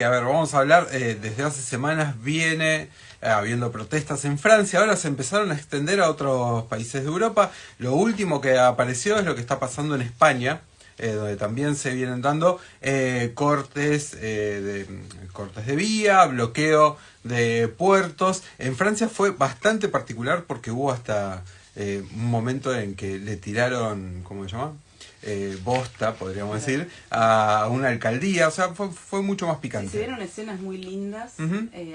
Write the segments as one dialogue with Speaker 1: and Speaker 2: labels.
Speaker 1: A ver, vamos a hablar, desde hace semanas viene habiendo protestas en Francia, ahora se empezaron a extender a otros países de Europa. Lo último que apareció es lo que está pasando en España, donde también se vienen dando cortes de vía, bloqueo de puertos. En Francia fue bastante particular porque hubo hasta un momento en que le tiraron, ¿cómo se llama? Bosta, podríamos decir, a una alcaldía. O sea, fue mucho más picante.
Speaker 2: Sí, se vieron escenas muy lindas.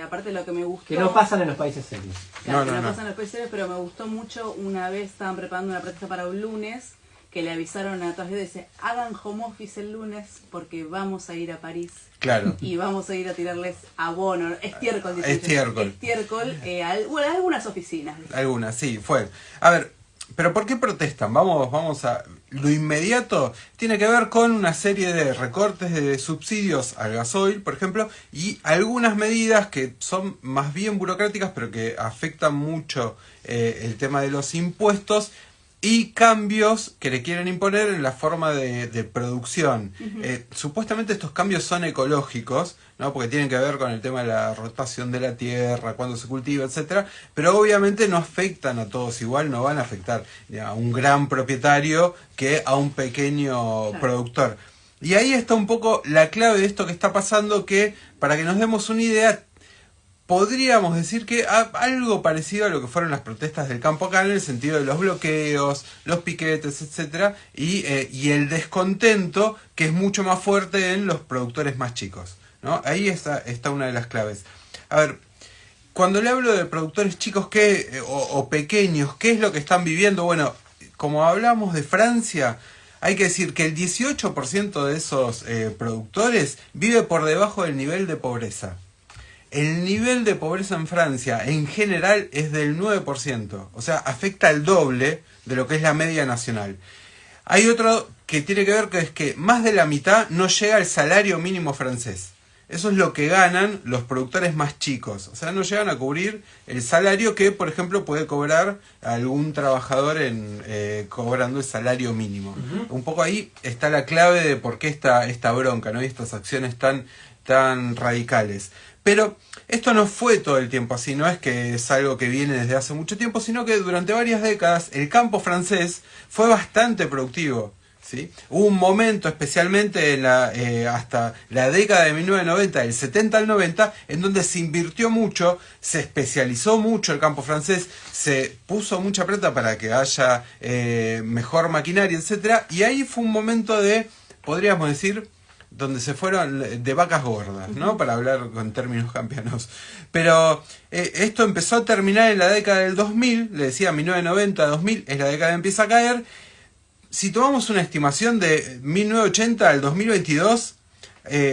Speaker 2: Aparte de lo que me gustó,
Speaker 3: que no pasan en los países serios.
Speaker 2: Claro, no pasan en los países serios, pero me gustó mucho. Una vez estaban preparando una protesta para un lunes, que le avisaron a todas, dice, hagan home office el lunes porque vamos a ir a París.
Speaker 1: Claro.
Speaker 2: Y vamos a ir a tirarles abono, estiércol,
Speaker 1: estiércol,
Speaker 2: a algunas oficinas.
Speaker 1: Algunas, sí, fue. A ver, pero ¿por qué protestan? Vamos a... Lo inmediato tiene que ver con una serie de recortes de subsidios al gasoil, por ejemplo, y algunas medidas que son más bien burocráticas, pero que afectan mucho el tema de los impuestos y cambios que le quieren imponer en la forma de producción. Supuestamente estos cambios son ecológicos, ¿no? Porque tienen que ver con el tema de la rotación de la tierra, cuándo se cultiva, etcétera, pero obviamente no afectan a todos igual, no van a afectar a un gran propietario que a un pequeño productor. Y ahí está un poco la clave de esto que está pasando, que para que nos demos una idea, podríamos decir que algo parecido a lo que fueron las protestas del campo acá, en el sentido de los bloqueos, los piquetes, etcétera, y el descontento que es mucho más fuerte en los productores más chicos, ¿no? Ahí está una de las claves. A ver, cuando le hablo de productores chicos o pequeños, ¿qué es lo que están viviendo? Bueno, como hablamos de Francia, hay que decir que el 18% de esos productores vive por debajo del nivel de pobreza. El nivel de pobreza en Francia en general es del 9%, o sea, afecta el doble de lo que es la media nacional. Hay otro que tiene que ver que es que más de la mitad no llega al salario mínimo francés. Eso es lo que ganan los productores más chicos, o sea, no llegan a cubrir el salario que, por ejemplo, puede cobrar algún trabajador cobrando el salario mínimo. Un poco ahí está la clave de por qué esta bronca, ¿no? Y estas acciones tan radicales. Pero esto no fue todo el tiempo así, no es que es algo que viene desde hace mucho tiempo, sino que durante varias décadas el campo francés fue bastante productivo, ¿sí? Hubo un momento, especialmente hasta la década de 1990, del 70 al 90, en donde se invirtió mucho, se especializó mucho el campo francés, se puso mucha plata para que haya mejor maquinaria, etcétera, y ahí fue un momento de, podríamos decir, donde se fueron de vacas gordas, ¿no? Para hablar con términos campeanos. Pero esto empezó a terminar en la década del 2000, le decía 1990-2000, es la década que empieza a caer. Si tomamos una estimación de 1980 al 2022,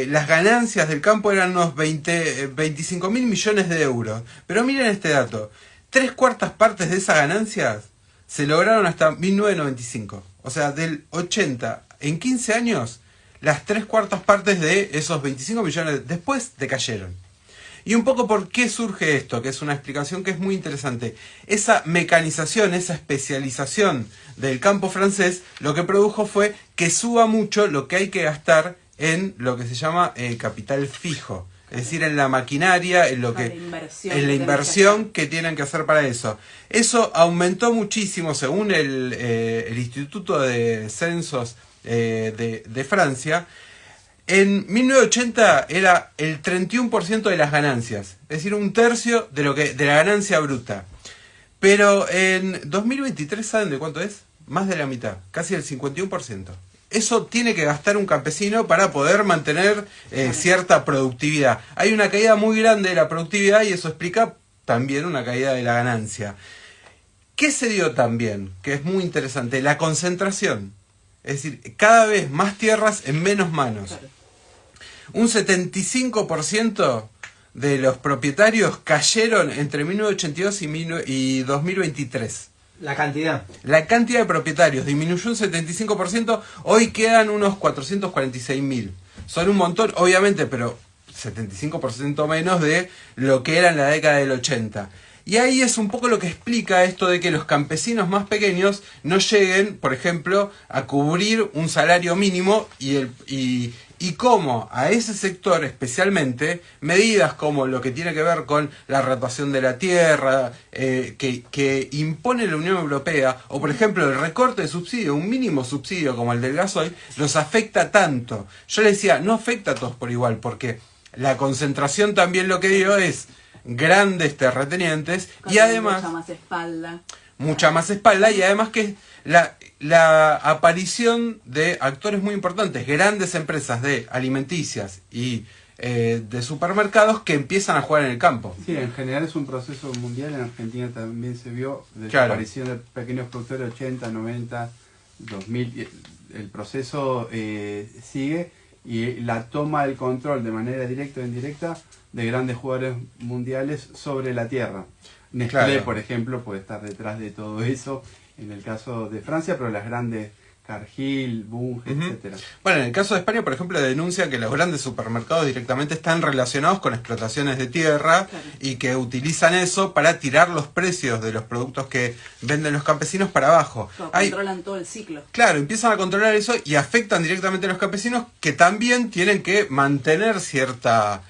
Speaker 1: las ganancias del campo eran unos 25.000 millones de euros. Pero miren este dato, 3/4 partes de esas ganancias se lograron hasta 1995. O sea, del 80 en 15 años, las 3/4 partes de esos 25 millones después decayeron. Y un poco por qué surge esto, que es una explicación que es muy interesante. Esa mecanización, esa especialización del campo francés, lo que produjo fue que suba mucho lo que hay que gastar en lo que se llama capital fijo. Es decir, en la maquinaria, en la inversión que tienen que hacer para eso. Eso aumentó muchísimo, según el Instituto de Censos de Francia. En 1980 era el 31% de las ganancias, es decir, un tercio de la ganancia bruta. Pero en 2023, ¿saben de cuánto es? Más de la mitad, casi el 51%. Eso tiene que gastar un campesino para poder mantener cierta productividad. Hay una caída muy grande de la productividad y eso explica también una caída de la ganancia. ¿Qué se dio también? Que es muy interesante, la concentración. Es decir, cada vez más tierras en menos manos. Un 75% de los propietarios cayeron entre 1982 y 2023.
Speaker 3: La cantidad.
Speaker 1: La cantidad de propietarios disminuyó un 75%, hoy quedan unos 446.000. Son un montón, obviamente, pero 75% menos de lo que era en la década del 80. Y ahí es un poco lo que explica esto de que los campesinos más pequeños no lleguen, por ejemplo, a cubrir un salario mínimo y y cómo a ese sector especialmente medidas como lo que tiene que ver con la rotación de la tierra que impone la Unión Europea, o por ejemplo el recorte de subsidio, un mínimo subsidio como el del gasoil, los afecta tanto. Yo le decía, no afecta a todos por igual, porque la concentración también lo que dio es grandes terratenientes y además mucha más espalda y además que la aparición de actores muy importantes, grandes empresas de alimenticias y de supermercados que empiezan a jugar en el campo.
Speaker 4: Sí, en general es un proceso mundial. En Argentina también se vio desaparición de pequeños productores 80, 90, 2000. El proceso sigue y la toma del control de manera directa o indirecta de grandes jugadores mundiales sobre la tierra. Nestlé, por ejemplo, puede estar detrás de todo eso en el caso de Francia, pero las grandes Cargill, Bunge, etcétera.
Speaker 1: Bueno, en el caso de España, por ejemplo, denuncia que los grandes supermercados directamente están relacionados con explotaciones de tierra y que utilizan eso para tirar los precios de los productos que venden los campesinos para abajo.
Speaker 2: Controlan todo el ciclo.
Speaker 1: Claro, empiezan a controlar eso y afectan directamente a los campesinos, que también tienen que mantener cierta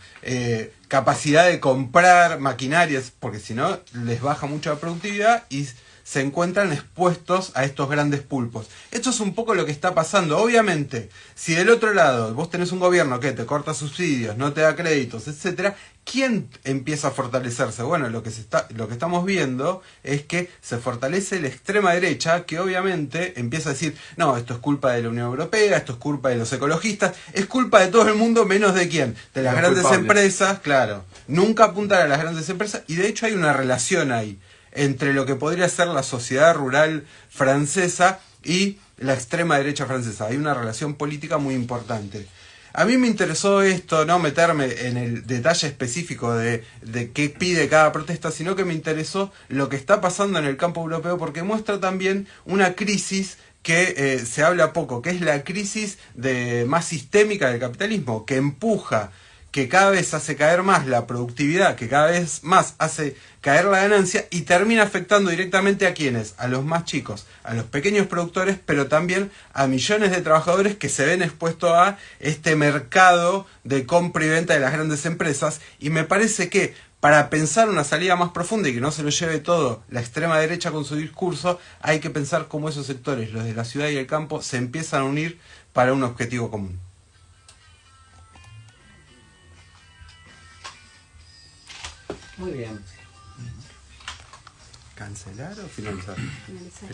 Speaker 1: capacidad de comprar maquinarias, porque si no les baja mucho la productividad y se encuentran expuestos a estos grandes pulpos. Esto es un poco lo que está pasando. Obviamente, si del otro lado vos tenés un gobierno que te corta subsidios, no te da créditos, etcétera, ¿quién empieza a fortalecerse? Bueno, lo que estamos viendo es que se fortalece la extrema derecha, que obviamente empieza a decir, no, esto es culpa de la Unión Europea, esto es culpa de los ecologistas, es culpa de todo el mundo menos de quién, de las grandes empresas, claro. Nunca apuntan a las grandes empresas y de hecho hay una relación ahí entre lo que podría ser la sociedad rural francesa y la extrema derecha francesa. Hay una relación política muy importante. A mí me interesó esto, no meterme en el detalle específico de qué pide cada protesta, sino que me interesó lo que está pasando en el campo europeo, porque muestra también una crisis que se habla poco, que es la crisis más sistémica del capitalismo, que empuja, que cada vez hace caer más la productividad, que cada vez más hace caer la ganancia y termina afectando directamente a quienes, a los más chicos, a los pequeños productores, pero también a millones de trabajadores que se ven expuestos a este mercado de compra y venta de las grandes empresas. Y me parece que para pensar una salida más profunda y que no se lo lleve todo la extrema derecha con su discurso, hay que pensar cómo esos sectores, los de la ciudad y el campo, se empiezan a unir para un objetivo común.
Speaker 3: Muy bien.
Speaker 1: ¿Cancelar o finalizar?
Speaker 2: Finalizar.